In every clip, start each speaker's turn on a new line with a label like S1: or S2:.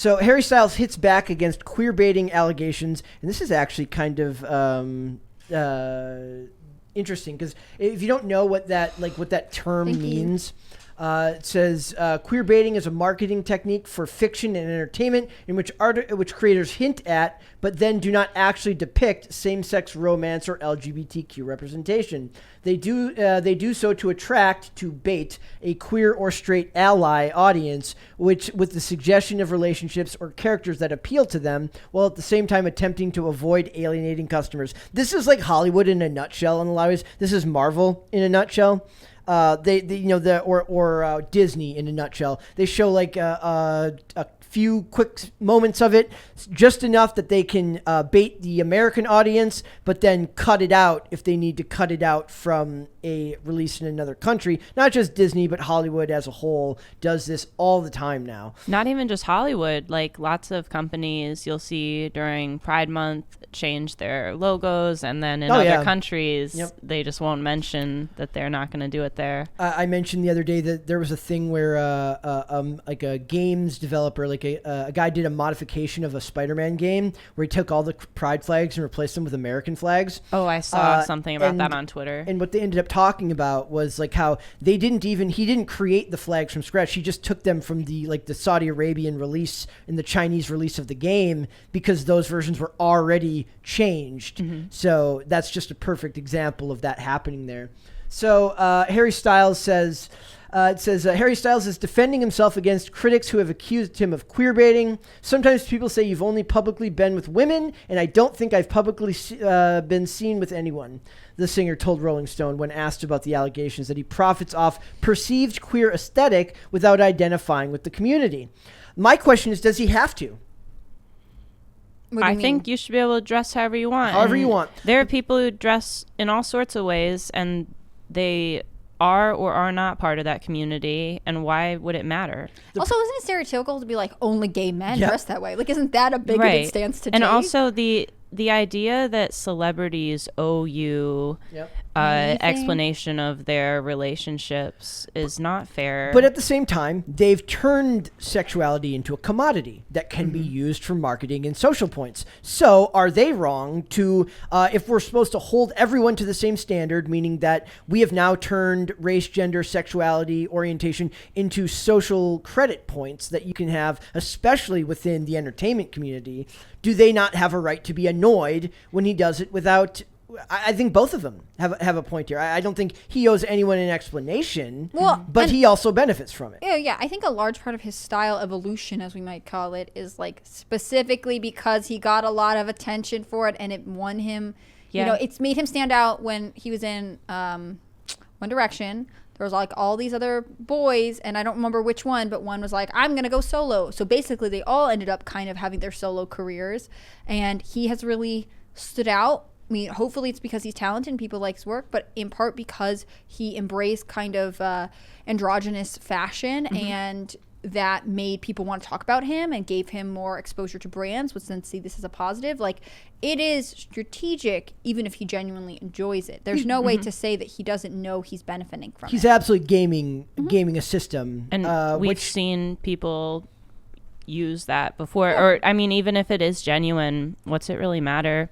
S1: So Harry Styles hits back against queerbaiting allegations, and this is actually kind of interesting because if you don't know what that term means. It says queerbaiting is a marketing technique for fiction and entertainment in which creators hint at but then do not actually depict same-sex romance or LGBTQ representation. They do so to attract, to bait, a queer or straight ally audience with the suggestion of relationships or characters that appeal to them, while at the same time attempting to avoid alienating customers. This is like Hollywood in a nutshell in a lot of ways. This is Marvel in a nutshell. Disney in a nutshell. They show like a few quick moments of it, just enough that they can bait the American audience, but then cut it out if they need to cut it out from a release in another country. Not just Disney, but Hollywood as a whole does this all the time now.
S2: Not even just Hollywood. Like lots of companies you'll see during Pride Month change their logos, and then in other countries, they just won't mention that they're not going to do it there. I
S1: mentioned the other day that there was a thing where like a games developer, like a guy did a modification of a Spider-Man game where he took all the pride flags and replaced them with American flags.
S2: Oh, I saw something about that on Twitter.
S1: And what they ended up talking about was like how he didn't create the flags from scratch. He just took them from the Saudi Arabian release and the Chinese release of the game because those versions were already changed. Mm-hmm. So that's just a perfect example of that happening there. So Harry Styles says, Harry Styles is defending himself against critics who have accused him of queerbaiting. Sometimes people say you've only publicly been with women, and I don't think I've publicly been seen with anyone. The singer told Rolling Stone when asked about the allegations that he profits off perceived queer aesthetic without identifying with the community. My question is, does he have to?
S2: I think you should be able to dress however you want.
S1: However you want.
S2: There are people who dress in all sorts of ways, and they are or are not part of that community, and why would it matter?
S3: Also, isn't it stereotypical to be like only gay men dress that way? Like, isn't that a bigoted stance to take?
S2: And also the idea that celebrities owe you explanation of their relationships is not fair.
S1: But at the same time, they've turned sexuality into a commodity that can be used for marketing and social points. So are they wrong to, if we're supposed to hold everyone to the same standard, meaning that we have now turned race, gender, sexuality, orientation into social credit points that you can have, especially within the entertainment community, do they not have a right to be annoyed when he does it without... I think both of them have a point here. I don't think he owes anyone an explanation, but he also benefits from it.
S3: Yeah. I think a large part of his style evolution, as we might call it, is like specifically because he got a lot of attention for it and it won him. Yeah. You know, it's made him stand out when he was in One Direction. There was like all these other boys, and I don't remember which one, but one was like, I'm going to go solo. So basically they all ended up kind of having their solo careers, and he has really stood out. I mean, hopefully it's because he's talented and people like his work, but in part because he embraced kind of androgynous fashion, and that made people want to talk about him and gave him more exposure to brands, which then see this as a positive. Like, it is strategic, even if he genuinely enjoys it. There's no way to say that he doesn't know he's benefiting from it.
S1: He's absolutely gaming a system.
S2: And we've seen people use that before. Or, I mean, even if it is genuine, what's it really matter?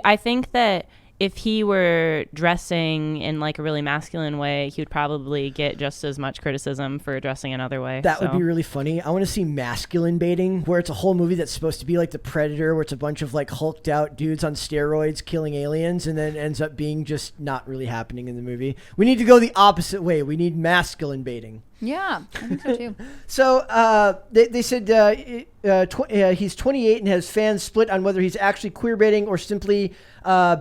S2: I think that if he were dressing in like a really masculine way, he would probably get just as much criticism for dressing another way.
S1: That would be really funny. I want to see masculine baiting, where it's a whole movie that's supposed to be like The Predator, where it's a bunch of like hulked out dudes on steroids killing aliens, and then ends up being just not really happening in the movie. We need to go the opposite way. We need masculine baiting.
S3: Yeah, I think so too.
S1: So they said he's 28 and has fans split on whether he's actually queerbaiting or simply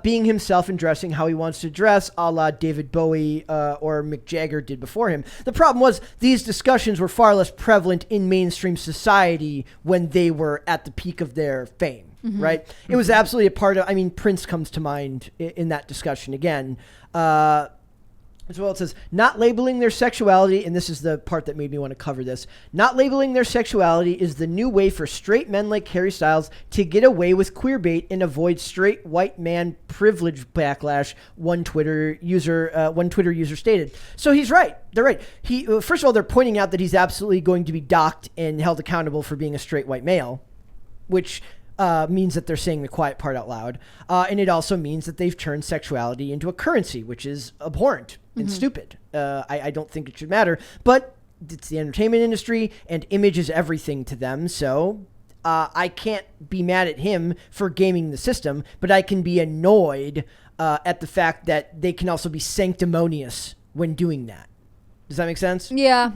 S1: being himself and dressing how he wants to dress, a la David Bowie or Mick Jagger did before him. The problem was these discussions were far less prevalent in mainstream society when they were at the peak of their fame, right? It was absolutely a part of, I mean, Prince comes to mind in that discussion again. As well, it says, not labeling their sexuality, and this is the part that made me want to cover this, not labeling their sexuality is the new way for straight men like Harry Styles to get away with queerbait and avoid straight white man privilege backlash, one Twitter user stated. So he's right. They're right. First of all, they're pointing out that he's absolutely going to be docked and held accountable for being a straight white male, which means that they're saying the quiet part out loud. And it also means that they've turned sexuality into a currency, which is abhorrent and stupid. I don't think it should matter, but it's the entertainment industry and image is everything to them. So I can't be mad at him for gaming the system, but I can be annoyed at the fact that they can also be sanctimonious when doing that. Does that make sense?
S3: Yeah.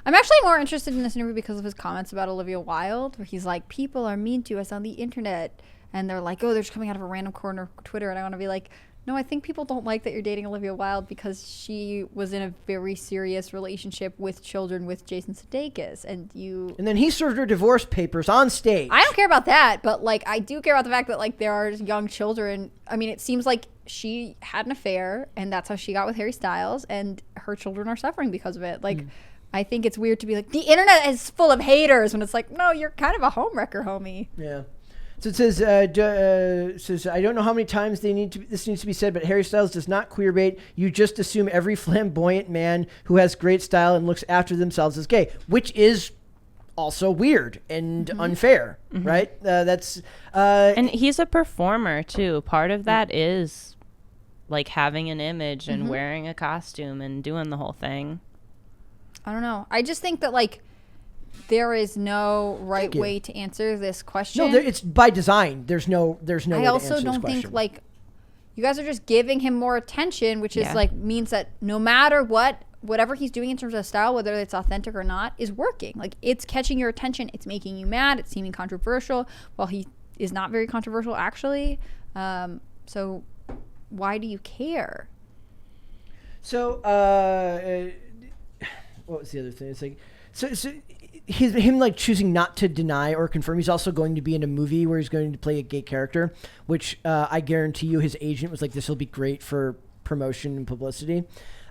S3: I'm actually more interested in this interview because of his comments about Olivia Wilde, where he's like, people are mean to us on the internet. And they're like, oh, they're just coming out of a random corner of Twitter. And I want to be like, no, I think people don't like that you're dating Olivia Wilde because she was in a very serious relationship with children with Jason Sudeikis. And
S1: then he served her divorce papers on stage.
S3: I don't care about that. But, like, I do care about the fact that, like, there are young children. I mean, it seems like she had an affair and that's how she got with Harry Styles. And her children are suffering because of it. Like, I think it's weird to be like, the internet is full of haters when it's like, no, you're kind of a homewrecker, homie.
S1: Yeah. So it says, I don't know how many times this needs to be said, but Harry Styles does not queerbait. You just assume every flamboyant man who has great style and looks after themselves is gay, which is also weird and unfair, right?
S2: And he's a performer too. Part of that is like having an image and wearing a costume and doing the whole thing.
S3: I don't know. I just think that, like, there is no right way to answer this question.
S1: No, it's by design. There's no way to answer this question.
S3: I also don't think, like, you guys are just giving him more attention, which is, like, means that no matter whatever he's doing in terms of style, whether it's authentic or not, is working. Like, it's catching your attention. It's making you mad. It's seeming controversial. Well, he is not very controversial, actually. So why do you care?
S1: So, what was the other thing? It's like, so him like choosing not to deny or confirm. He's also going to be in a movie where he's going to play a gay character, which I guarantee you his agent was like, this will be great for promotion and publicity.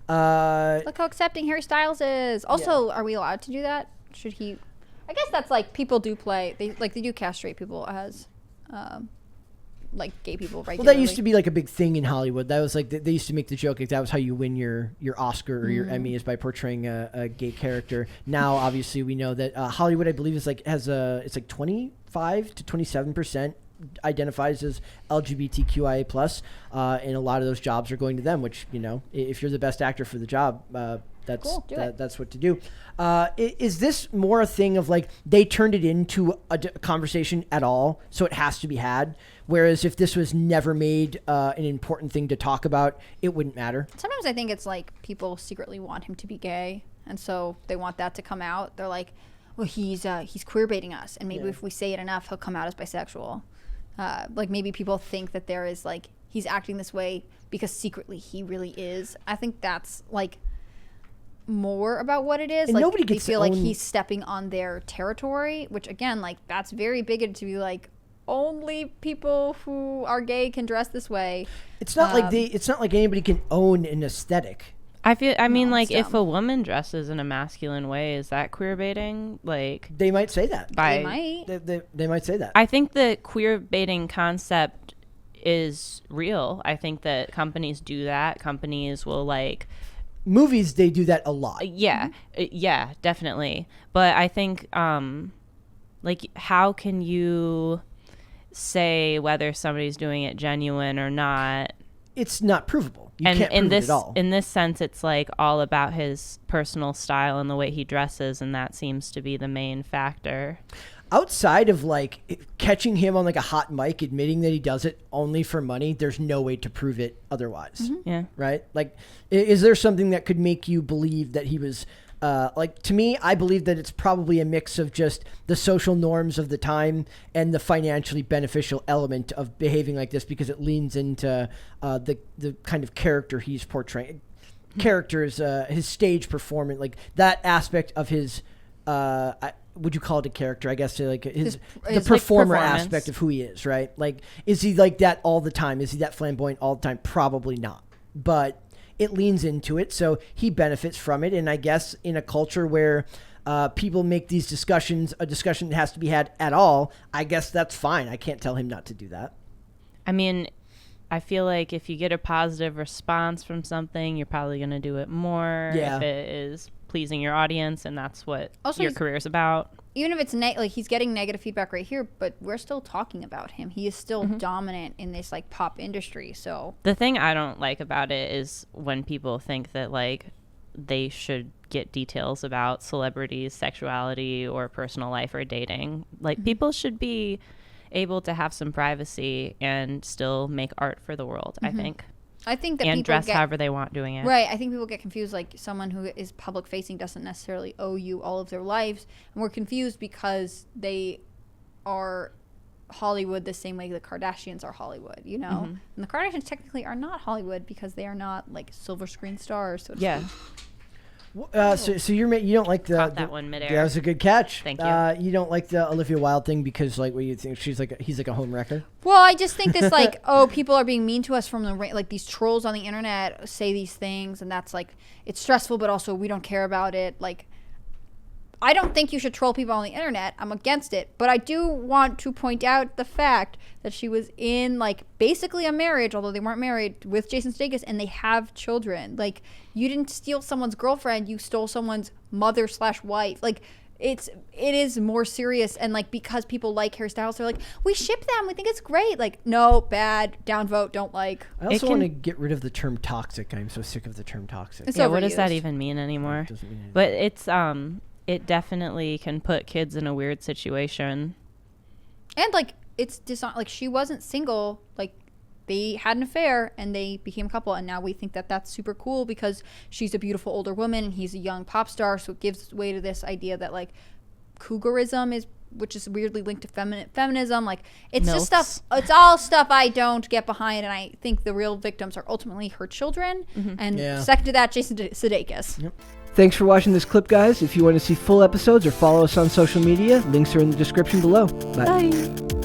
S3: Look how accepting Harry Styles is. Also, are we allowed to do that? Should he? I guess that's like people do play. They do castrate people as like gay people regularly.
S1: Well, that used to be like a big thing in Hollywood. That was like they used to make the joke like that was how you win your Oscar or your Emmy is by portraying a gay character. Now, obviously, we know that Hollywood, I believe, is like it's like 25 to 27% identifies as LGBTQIA plus, and a lot of those jobs are going to them. Which, you know, if you're the best actor for the job, that's
S3: cool,
S1: that's what to do. Is this more a thing of like they turned it into a conversation at all, so it has to be had? Whereas if this was never made an important thing to talk about, it wouldn't matter.
S3: Sometimes I think it's like people secretly want him to be gay, and so they want that to come out. They're like, well, he's queerbaiting us, and maybe if we say it enough, he'll come out as bisexual. Like maybe people think that there is like he's acting this way because secretly he really is. I think that's like more about what it is.
S1: And
S3: like
S1: nobody
S3: they
S1: gets
S3: feel
S1: to
S3: like
S1: own...
S3: he's stepping on their territory, which again, like that's very bigoted to be like only people who are gay can dress this way.
S1: It's not it's not like anybody can own an aesthetic.
S2: I mean, like, if a woman dresses in a masculine way, is that queerbaiting? Like,
S1: they might say that.
S3: They might.
S1: They might say that.
S2: I think the queerbaiting concept is real. I think that companies do that. Companies will, like...
S1: Movies, they do that a lot.
S2: Yeah. Yeah, definitely. But I think, like, how can you say whether somebody's doing it genuine or not?
S1: It's not provable. You can't prove it at all.
S2: In this sense, it's like all about his personal style and the way he dresses, and that seems to be the main factor.
S1: Outside of like catching him on like a hot mic, admitting that he does it only for money, there's no way to prove it otherwise.
S2: Yeah.
S1: Right? Like, is there something that could make you believe that he was... like, to me, I believe that it's probably a mix of just the social norms of the time and the financially beneficial element of behaving like this, because it leans into the kind of character he's portraying. Characters, his stage performance, like that aspect of his... would you call it a character? I guess like the performer aspect of who he is, right? Like, is he like that all the time? Is he that flamboyant all the time? Probably not. But it leans into it, so he benefits from it. And I guess in a culture where people make these discussions a discussion that has to be had at all, I guess that's fine. I can't tell him not to do that.
S2: I mean, I feel like if you get a positive response from something, you're probably going to do it more if it is pleasing your audience, and that's what your career is about. Even
S3: if it's like he's getting negative feedback right here, but we're still talking about him. He is still dominant in this like pop industry. So
S2: the thing I don't like about it is when people think that like they should get details about celebrities' sexuality or personal life or dating. Like people should be able to have some privacy and still make art for the world. I think that and dress however they want doing it.
S3: Right. I think people get confused. Like someone who is public facing doesn't necessarily owe you all of their lives, and we're confused because they are Hollywood the same way the Kardashians are Hollywood. You know, and the Kardashians technically are not Hollywood because they are not like silver screen stars. So to speak.
S1: So you don't like
S2: Caught that one midair.
S1: That was a good catch.
S2: Thank you.
S1: You don't like the Olivia Wilde thing because like what you think he's like a home wrecker.
S3: Well, I just think this like people are being mean to us from the like these trolls on the internet say these things, and that's like it's stressful, but also we don't care about it. Like I don't think you should troll people on the internet. I'm against it, but I do want to point out the fact that she was in like basically a marriage, although they weren't married, with Jason Sudeikis, and they have children. Like you didn't steal someone's girlfriend, you stole someone's mother/wife. Like it is more serious, and like because people like Harry Styles, they're like, we ship them, we think it's great. Like no, bad, downvote, don't like.
S1: I also want to get rid of the term toxic. I'm so sick of the term toxic.
S2: Yeah, what does that even mean anymore? It doesn't mean anything. But it's it definitely can put kids in a weird situation.
S3: And like it's like she wasn't single, like they had an affair and they became a couple, and now we think that that's super cool because she's a beautiful older woman and he's a young pop star, so it gives way to this idea that like cougarism which is weirdly linked to feminism. Like it's just stuff, it's all stuff I don't get behind, and I think the real victims are ultimately her children. And second to that, Jason Sudeikis.
S1: Yep. Thanks for watching this clip, guys. If you want to see full episodes or follow us on social media, links are in the description below. Bye.